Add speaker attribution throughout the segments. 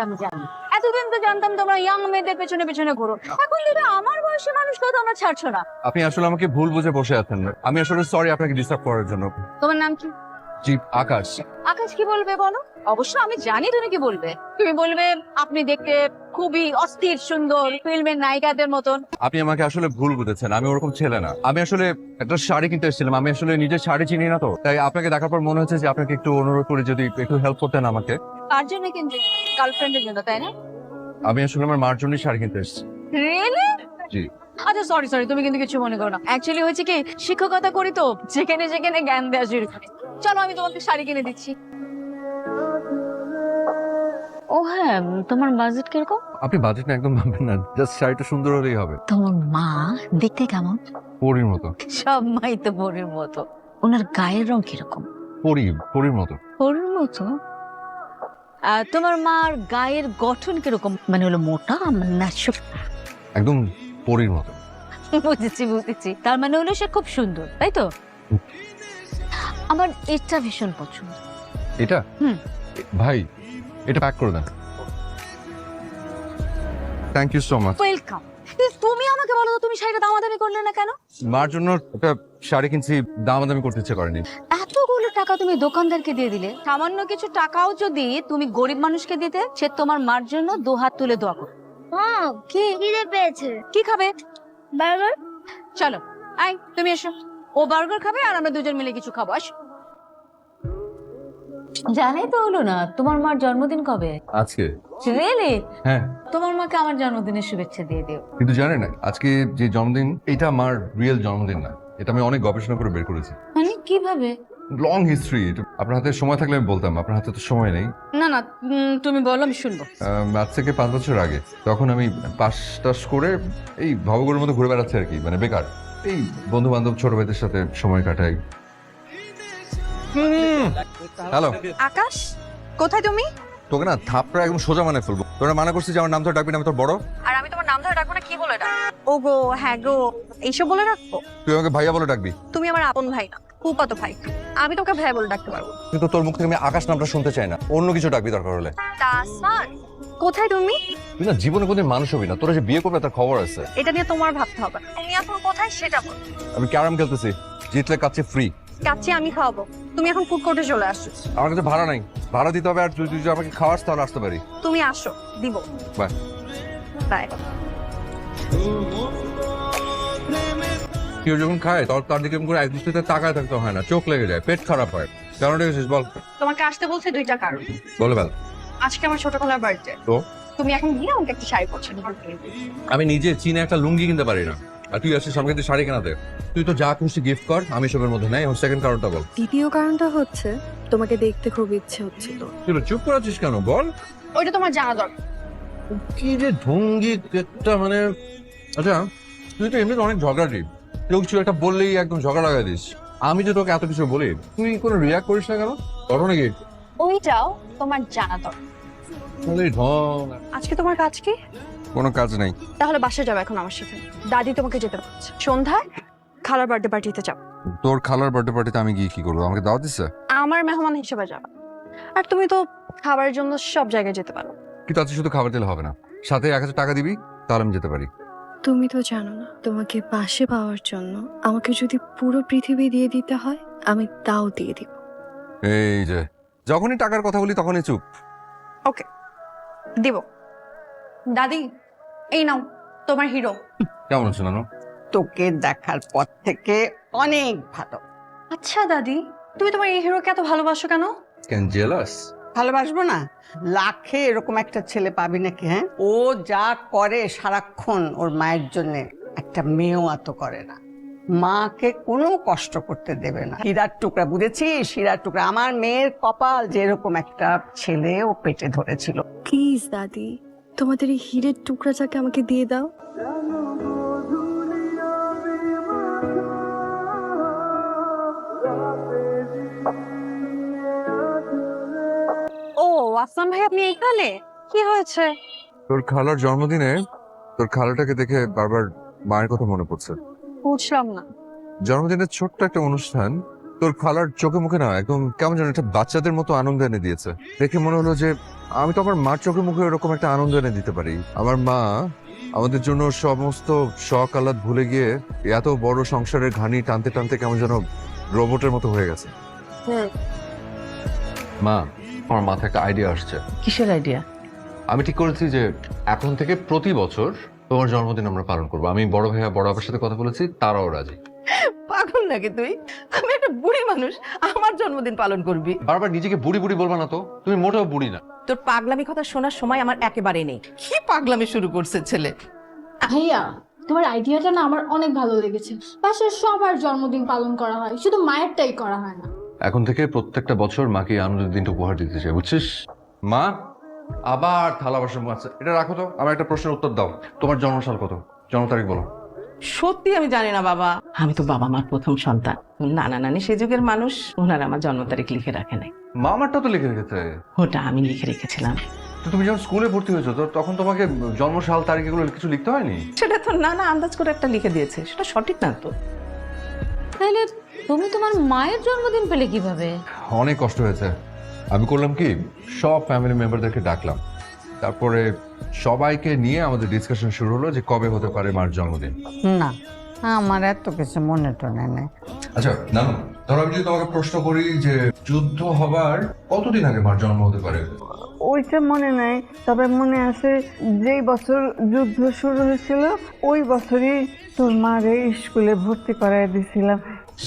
Speaker 1: আমি জানি। এতদিন তো জানতাম তোমরা ইয়াং মেয়েদের পেছনে পেছনে ঘোরো, এখন যদি আমার বয়সী মানুষকেও তোমরা ছাড়ছো না।
Speaker 2: আপনি আসলে আমাকে ভুল বুঝে বসে আছেন। আমি আসলে সরি আপনাকে ডিস্টার্ব করার জন্য।
Speaker 1: তোমার নাম কি?
Speaker 2: জি, আকাশ।
Speaker 1: আকাশ কি বলবে বলো? অবশ্য আমি জানি তুমি কি বলবে। তুমি বলবে আপনি দেখতে খুবই অস্থির সুন্দর, ফিল্মের নায়িকাদের মতন।
Speaker 2: আপনি আমাকে আসলে ভুল বুঝেছেন, আমি ওরকম ছেলে না। আমি আসলে একটা শাড়ি কিনতে এসেছিলাম, আমি আসলে নিজের শাড়ি চিনি না তো, তাই আপনাকে দেখার পর মনে হচ্ছে যে আপনাকে একটু অনুরোধ করে যদি একটু হেল্প করতেন আমাকে।
Speaker 1: কার জন্য কিনতে? গার্লফ্রেন্ডের জন্য, তাই না?
Speaker 2: আমি আসলে আমার মার জন্যই শাড়ি কিনতে এসেছি।
Speaker 1: রিয়েলি?
Speaker 2: জি।
Speaker 1: আচ্ছা সরি সরি, তুমি কিন্তু কিছু মনে করো না। অ্যাকচুয়ালি হয়েছে কি, শিক্ষকতা করি তো, যেখানে যেখানে জ্ঞান দেওয়া শুরু করি। চলো আমি তোমাকে শাড়ি কিনে দিচ্ছি। ও হ্যাঁ, তোমার বাজেট কিরকম?
Speaker 2: আপনি বাজেট না একদম ভাববেন না, জাস্ট শাড়িটা সুন্দর হলেই হবে।
Speaker 1: তোমার মা দেখতে কেমন?
Speaker 2: পরীর মতো।
Speaker 1: সব মাই তো পরীর মতো। ওনার গায়ের রং কিরকম?
Speaker 2: পরীর মতো।
Speaker 1: পরীর মতো? তোমার মার গায়ের গঠন কিরকম? মানে হলো মোটা না
Speaker 2: একদম পরীর মতো।
Speaker 1: বুঝেছি বুঝেছি, তার মানে হলো সে খুব সুন্দর, তাই তো? আমার এটা ভীষণ পছন্দ।
Speaker 2: এটা? ভাই, এটা প্যাক করে দেন। Thank you so much.
Speaker 1: Welcome. তুমি আমাকে বলো তো, তুমি শাড়িটা দামাদামি করলে না কেন?
Speaker 2: মার জন্য একটা শাড়ি কিনছি, দামাদামি করতে ইচ্ছে করেনি।
Speaker 1: এতগুলো টাকা তুমি দোকানদারকে দিয়ে দিলে, সামান্য কিছু টাকাও যদি তুমি গরিব মানুষকে দিতে, সে তোমার মার জন্য দুহাত তুলে দোয়া করো।
Speaker 3: কি খিদে পেয়েছে?
Speaker 1: কি খাবে?
Speaker 3: বার্গার।
Speaker 1: চলো আই, তুমি এসো। ও বার্গার খাবে আর আমরা দুজন মিলে কিছু খাবো। আসো। জানে তো হলো না, তোমার মার জন্মদিন কবে?
Speaker 2: আজকে?
Speaker 1: রিয়েলি?
Speaker 2: হ্যাঁ।
Speaker 1: তোমার মাকে আমার জন্মদিনের শুভেচ্ছা দিয়ে দিও।
Speaker 2: কিন্তু জানেন না, আজকে যে জন্মদিন, এটা আমার রিয়েল জন্মদিন না। এটা আমি অনেক গবেষণা করে বের করেছি।
Speaker 1: মানে কিভাবে?
Speaker 2: Long history. আপনার হাতে সময় থাকলে আমি বলতাম, আপনার হাতে তো সময় নেই।
Speaker 1: না না, তুমি বলো, আমি শুনবো।
Speaker 2: আজ থেকে 5 বছর আগে, তখন আমি পাশ টাস করে এই ভবঘুরের মতো ঘুরে বেড়াচ্ছি আর কি, মানে বেকার। এই বন্ধু বান্ধব ছোট ভাইদের সাথে সময় কাটাই। হ্যালো
Speaker 1: আকাশ, কোথায় তুমি?
Speaker 2: তোকে না থাপড়া একদম সোজা মানে ফেলবো। তোরা মানা করছিস যে আমার নাম ধরে ডাকবি না, আমি তোর বড়।
Speaker 1: আর আমি তোমার নাম ধরে ডাকবো না, কি বলে ডাক? ও গো, হ্যাঁ গো, এইসব বলে রাখবো?
Speaker 2: তুই আমাকে ভাইয়া বলে ডাকবি।
Speaker 1: তুমি আমার আপন ভাই না, ফুফাতো ভাই। আমি তোকে ভাই বলে ডাকতে পারবো।
Speaker 2: কিন্তু তোর মুখ থেকে আমি আকাশ নামটা শুনতে চাই না, অন্য কিছু ডাকবি দরকার হলে।
Speaker 1: তাসমান, কোথায় তুমি?
Speaker 2: তুই না জীবনে কোনোদিন মানুষ হবি না, তোরা যে বিয়ে করবে তার খবর আছে।
Speaker 1: এটা নিয়ে তোমার ভাবতে হবে না। তুমি এখন কোথায় সেটা বলো।
Speaker 2: আমি ক্যারাম খেলতেছি, জিতলে কাছে ফ্রি।
Speaker 1: কাচ্চি আমি খাওয়াবো, তুমি এখন ফুড কোর্টে চলে আসো।
Speaker 2: আমার কাছে ভাড়া নাই, ভাড়া দিতে হবে। আর তুই যদি আমাকে খাওয়াস তাহলে আসতে পারি।
Speaker 1: তুমি আসো, দিব।
Speaker 2: বাই।
Speaker 1: বাই।
Speaker 2: কেউ যখন খায় তখন তার দিকে এরকম করে এক দৃষ্টিতে তাকায় থাকতে হয় না, চোখ লেগে যায়, পেট খারাপ হয়। কেন ডেকেছিস বল?
Speaker 1: তোমাকে আসতে বলছে দুইটা কারণ।
Speaker 2: বলে বেল।
Speaker 1: আজকে আমার ছোটবেলার বার্থডে।
Speaker 2: তো
Speaker 1: তুমি এখন গিয়ে আমাকে একটা শাড়ি পছন্দ করো।
Speaker 2: আমি নিজে চীনে একটা লুঙ্গি কিনতে পারি না, আর তুই আসিস আমাকে শাড়ি কেনাতে। তুই তো যা খুশি গিফট কর, আমি সবের মধ্যে নাই। এখন সেকেন্ড কারণটা বল।
Speaker 3: দ্বিতীয় কারণটা হচ্ছে তোমাকে দেখতে খুব ইচ্ছে হচ্ছিল।
Speaker 2: তুই চুপ করে আছিস কেন বল?
Speaker 1: ওইটা তোমার জানা দরকার।
Speaker 2: কি যে ঢঙ্গি একটা, মানে আচ্ছা তুই তো এমনিতে অনেক ঝগড়াটি। কেউ কিছু একটা বললেই একদম ঝগড়া লাগাই দিস। আমি যে তোকে এত কিছু বলি, তুই কোনো রিয়াক্ট করিস না কেন? করো নাকি?
Speaker 1: ওইটাও তোমার জানা দরকার।
Speaker 2: খালি ঢং।
Speaker 1: আজকে তোমার কাজ কি?
Speaker 2: কোনো কাজ নাই।
Speaker 1: তাহলে বাসায় যাও এখন আমার সাথে। দাদি তোমাকে যেতে বলছে। সন্ধ্যায় খালার বার্থডে পার্টিতে যাও।
Speaker 2: তোর খালার বার্থডে পার্টিতে আমি গিয়ে কি করবো? আমাকে দাওয়াত দিচ্ছে?
Speaker 1: আমার মেহমান হিসেবে যাও। আর তুমি তো খাবারের জন্য সব জায়গায় যেতে পারো।
Speaker 2: কিন্তু আজকে শুধু খাবার দিলে হবে না, সাথে 1000 টাকা দিবি, তাহলে আমি যেতে পারি।
Speaker 3: তুমি তো জানো না, তোমাকে পাশে পাওয়ার জন্য আমাকে যদি পুরো পৃথিবী দিয়ে দিতে হয়, আমি তাও দিয়ে দিব।
Speaker 2: এই যে যখনই টাকার কথা বলি তখনই চুপ।
Speaker 1: ওকে, দিব। দাদি, এই নাও তোমার হিরো।
Speaker 2: কেমন আছো নানু?
Speaker 4: তোকে দেখার পর থেকে অনেক ভালো।
Speaker 1: আচ্ছা দাদি, তুমি তোমার এই হিরোকে এত ভালোবাসো কেন?
Speaker 2: Can jealous?
Speaker 4: ভালোবাসবো না? লাখে এরকম একটা ছেলে পাবি নাকি? হ্যাঁ, ও যা করে সারাক্ষণ ওর মায়ের জন্য, একটা মেয়েও এত করে না। মাকে কোনো কষ্ট করতে দেবে না। হীরার টুকরা, বুঝেছিস? হীরার টুকরা। আমার মেয়ের কপাল যে এরকম একটা ছেলে ও পেটে ধরেছিল।
Speaker 3: প্লিজ দাদি, তোমাদের এই হীরের টুকরাটাকে আমাকে দিয়ে দাও।
Speaker 1: ও আসলাম ভাই, আপনি এইখানে? কি হয়েছে?
Speaker 2: তোর খালার জন্মদিনে তোর খালাটাকে দেখে বারবার মায়ের কথা মনে পড়ছে।
Speaker 1: বুঝলাম না।
Speaker 2: জন্মদিনের ছোট্ট একটা অনুষ্ঠান, তো তোর খালার চোখে মুখে না একদম কেমন যেন একটা বাচ্চাদের মতো আনন্দ এনে দিয়েছে। দেখে মনে হলো যে আমি তো আমার মার চোখে মুখে এরকম একটা আনন্দ এনে দিতে পারি। আমার মা আমাদের জন্য সমস্ত শখ আহ্লাদ ভুলে গিয়ে এত বড় সংসারের ঘানি টানতে টানতে কেমন যেন রোবটের মতো হয়ে গেছে। মা, আমার মাথায় একটা আইডিয়া আসছে।
Speaker 5: কিসের আইডিয়া?
Speaker 2: আমি ঠিক করেছি যে এখন থেকে প্রতি বছর তোমার জন্মদিন আমরা পালন করবো। আমি বড় ভাইয়া বড় আপার সাথে কথা বলেছি, তারাও রাজি।
Speaker 5: পাগল নাকি তুই? আমি একটা বুড়ি মানুষ, আমার জন্মদিন পালন করবি?
Speaker 2: বারবার নিজেকে বুড়ি বুড়ি বলবা না তো, তুমি মোটেও বুড়ি না।
Speaker 5: তোর পাগলামি কথা শোনার সময় আমার একেবারে নেই। কি পাগলামি শুরু করছে ছেলে!
Speaker 6: ভাইয়া, তোমার আইডিয়াটা না আমার অনেক ভালো লেগেছে। বাসার সবার জন্মদিন পালন করা হয়, শুধু মায়েরটাই করা হয় না।
Speaker 2: এখন থেকে প্রত্যেকটা বছর মাকে এই আনন্দের দিনটা উপহার দিতে চাই, বুঝছিস? মা, আবার থালা বাসন আছে, এটা রাখো তো। আমার একটা প্রশ্নের উত্তর দাও, তোমার জন্মসাল কত, জন্ম তারিখ বলো।
Speaker 5: সত্যি আমি জানি না বাবা। আমি তো বাবা মার প্রথম সন্তান। নানা নানি সে যুগের মানুষ, ওনারা আমার জন্ম তারিখ লিখে রাখে নাই।
Speaker 2: মামারটা তো লিখে রেখেছে।
Speaker 5: ওটা আমি লিখে রেখেছিলাম।
Speaker 2: তো তুমি যখন স্কুলে ভর্তি হয়েছো তো তখন তোমাকে জন্মসাল তারিখ এগুলো কিছু লিখতে হয়নি?
Speaker 5: সেটা তো নানা আন্দাজ করে একটা লিখে দিয়েছে, সেটা সঠিক না তো।
Speaker 1: তাহলে তুমি তোমার মায়ের জন্মদিন পেলে কিভাবে?
Speaker 2: অনেক কষ্ট হয়েছে। আমি করলাম কি, সব ফ্যামিলি মেম্বারদেরকে ডাকলাম, তারপরে সবাইকে নিয়ে আমাদের ডিসকাশন শুরু হলো যে কবে হতে পারে মার জন্মদিন।
Speaker 4: না, আমার এত কিছু মনে টনে নেই।
Speaker 2: আচ্ছা নানু, ধরো আমি যদি তোমাকে প্রশ্ন করি যে যুদ্ধ হবার কতদিন আগে মার জন্ম হতে পারে?
Speaker 4: ওইটা মনে নাই, তবে মনে আছে যেই বছর যুদ্ধ শুরু হয়েছিল ওই বছরই তোর মারে স্কুলে ভর্তি করাই দিয়েছিলাম।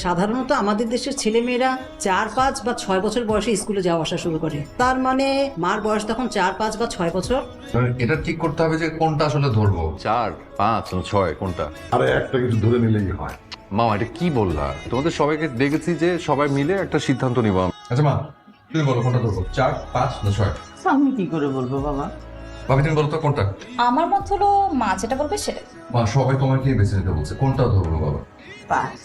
Speaker 7: সাধারণত আমাদের দেশের ছেলেমেয়েরা 4, 5 বা 6 বছর বয়সে স্কুলে যাওয়া আসা শুরু করে। তার মানে মার বয়স তখন 4, 5 বা 6 বছর।
Speaker 2: এটা ঠিক করতে হবে যে কোনটা আসলে ধরবো, 4, 5, 6 কোনটা।
Speaker 8: আরে একটা কিছু ধরে নিলেই হয়।
Speaker 2: মামা এটা কি বললা? তোমাদের সবাইকে দেখেছি যে সবাই মিলে একটা সিদ্ধান্ত নিব। আচ্ছা মা, তুমি বলো কোনটা ধরবো, 4, 5 না 6?
Speaker 5: আমি কি করে বলবো বাবা?
Speaker 2: ভাবি তুমি বলো তো কোনটা?
Speaker 9: আমার মত হলো মা যেটা বলবে সেটা।
Speaker 2: মা সবাই তোমাকে বেছে নিতে বলছে, কোনটা ধরবো বাবা?
Speaker 5: 5।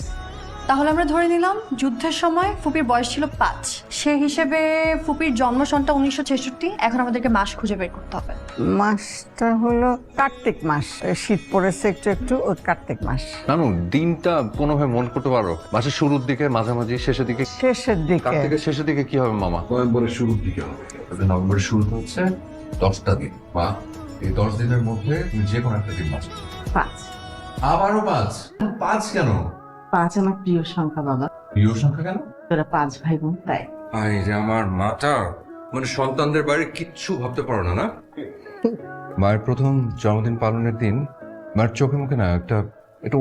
Speaker 3: তাহলে আমরা ধরে নিলাম যুদ্ধের সময় ফুপির বয়স ছিল 5, সে হিসেবে ফুপির জন্ম সনটা 1966। এখন আমাদেরকে মাস খুঁজে বের করতে হবে।
Speaker 4: মাসটা হলো কার্তিক মাস, শীত পড়েছে একটু একটু, ওই কার্তিক মাস।
Speaker 2: নানু দিনটা কোনোভাবে মনে করতে পারো? মাসের শুরুর দিকে, মাঝামাঝি, শেষের দিকে?
Speaker 4: শেষের দিকে।
Speaker 2: কার্তিকের শেষের দিকে কি হবে মামা?
Speaker 8: নভেম্বরের শুরুর দিকে হবে।
Speaker 2: নভেম্বরের শুরু হচ্ছে 10টা দিন। মা, এই 10 দিনের মধ্যে তুমি যে কোনো একটা দিন বাঁচো।
Speaker 5: 5।
Speaker 2: আবারও 5 কেন?
Speaker 5: 5 আমার প্রিয় সংখ্যা বাবা।
Speaker 2: প্রিয় সংখ্যা কেন?
Speaker 5: তোরা 5 ভাই বোন তাই।
Speaker 2: আই রে আমার মাটা, মানে সন্তানদের বাইরে কিচ্ছু ভাবতে পারো না, না? মায়ের প্রথম জন্মদিন পালনের দিন মায়ের চোখে মুখে না একটা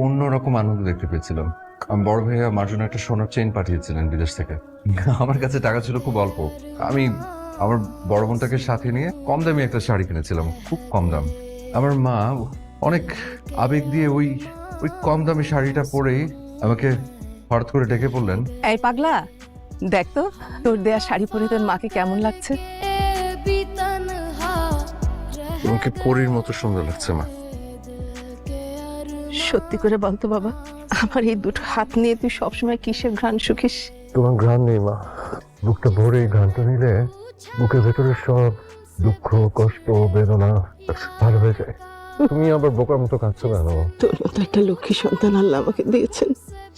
Speaker 2: অন্যরকম আনন্দ দেখতে পেয়েছিলাম। আমার বড় ভাইয়া মার জন্য একটা সোনার চেইন পাঠিয়েছিলেন বিদেশ থেকে। আমার কাছে টাকা ছিল খুব অল্প। আমি আমার বড় বোনটাকে সাথে নিয়ে কম দামি একটা শাড়ি কিনেছিলাম, খুব কম দাম। আমার মা অনেক আবেগ দিয়ে ওই কম দামি শাড়িটা পরেই আমাকে হঠাৎ করে ডেকে বললেন,
Speaker 5: এই পাগলা, দেখ তো তোর দেয়া শাড়ি পরে তোর মাকে কেমন লাগছে।
Speaker 2: তোমাকে পরীর মতো সুন্দর লাগছে মা।
Speaker 5: সত্যি করে বলতো বাবা, আমার এই দুটো হাত নিয়ে তুই সবসময় কিসের ঘ্রাণ শুকিস?
Speaker 8: তোমার ঘ্রাণ নেই মা, বুকটা ভরে এই ঘ্রাণটা নিলে বুকের ভেতরে সব দুঃখ, কষ্ট, বেদনা ভালো হয়ে যায়। তুমি আবার বোকার মতো কাঁদছো কেন?
Speaker 5: তোর মতো একটা লক্ষ্মী সন্তান আল্লাহ আমাকে দিয়েছেন,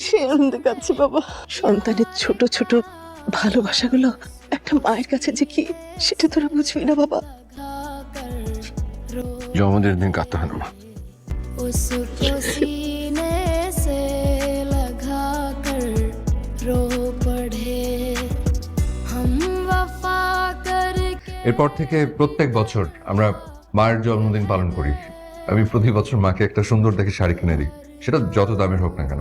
Speaker 5: সে আনন্দে কাঁদছি বাবা। সন্তানের ছোট ছোট ভালোবাসাগুলো একটা মায়ের কাছে যে কি, সেটা তোরা বুঝবি না বাবা।
Speaker 2: জন্মদিনের দিন কাঁদতে হয় না মা।
Speaker 10: उसको सीने से लगा कर रो पड़े हम वफा कर।
Speaker 2: এরপর থেকে প্রত্যেক বছর আমরা মায়ের জন্মদিন পালন করি। আমি প্রতি বছর মাকে একটা সুন্দর দেখে শাড়ি কিনে দিই, সেটা যত দামের হোক না কেন।